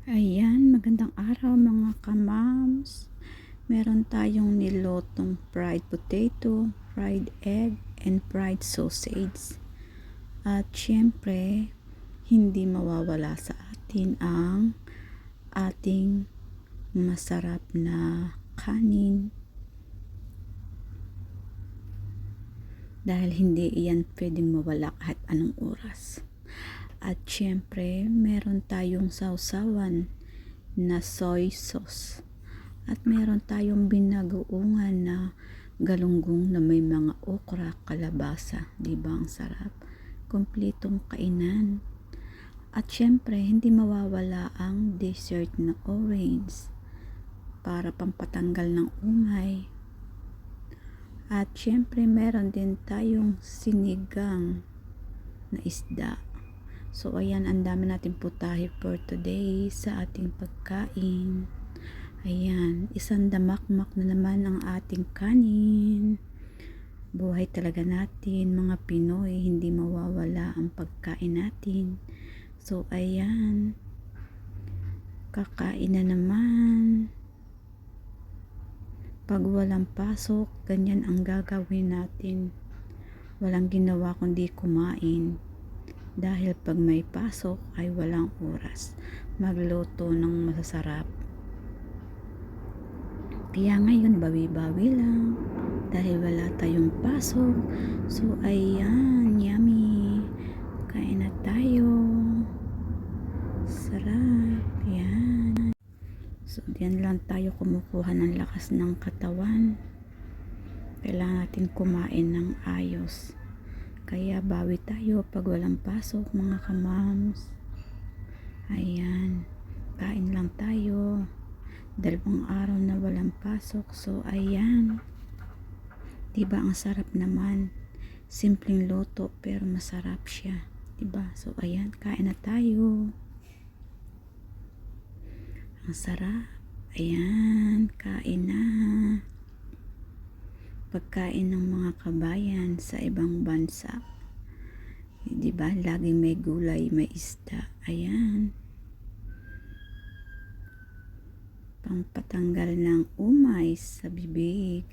Ayan, magandang araw mga kamams. Meron tayong nilotong fried potato, fried egg, and fried sausage. At syempre, hindi mawawala sa atin ang ating masarap na kanin. Dahil hindi iyan pwedeng mawala kahit anong oras. At syempre, meron tayong sausawan na soy sauce. At meron tayong binagoongan na galunggong na may mga okra, kalabasa. Diba ang sarap? Kompletong kainan. At syempre, hindi mawawala ang dessert na orange para pampatanggal ng umay. At syempre, meron din tayong sinigang na isda. So, ayan, ang dami natin putahe for today sa ating pagkain. Ayan, isang damakmak na naman ang ating kanin. Buhay talaga natin, mga Pinoy, hindi mawawala ang pagkain natin. So, ayan, kakain na naman. Pag walang pasok, ganyan ang gagawin natin. Walang ginawa kundi kumain. Dahil pag may pasok ay walang oras magluto ng masasarap. Kaya ngayon bawi-bawi lang dahil wala tayong pasok. So ayan, yummy. Kain na tayo. Sarap. Yan. So diyan lang tayo kumukuha ng lakas ng katawan. Kailangan natin kumain ng ayos. Kaya bawi tayo pag walang pasok mga kamams. Ayan, kain lang tayo. 2 araw na walang pasok. So ayan, diba ang sarap naman. Simpleng luto pero masarap siya, diba? So ayan, kain na tayo. Ang sarap. Ayan, kain na. Pagkain ng mga kabayan sa ibang bansa, diba? Laging may gulay, may isda. Ayan, pampatanggal ng umay sa bibig.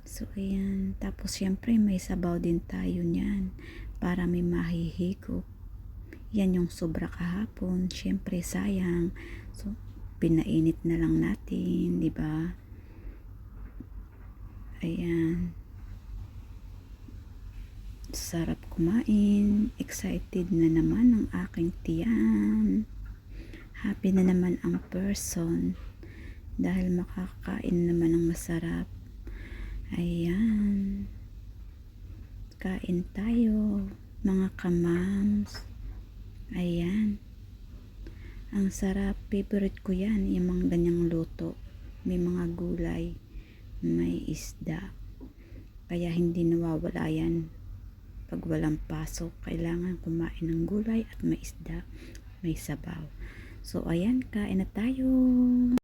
So ayan, tapos syempre may sabaw din tayo niyan para may mahihigop. Yan yung sobra kahapon, syempre sayang. So pinainit na lang natin, diba? Ayan, sarap kumain. Excited na naman ang aking tiyan. Happy na naman ang person dahil makakain naman ng masarap. Ayan, kain tayo mga kamams. Ayan, ang sarap. Favorite ko yan, yung mga ganyang luto. May mga gulay, may isda. Kaya hindi nawawala yan pag walang pasok. Kailangan kumain ng gulay at may isda, may sabaw. So ayan, kain na tayo.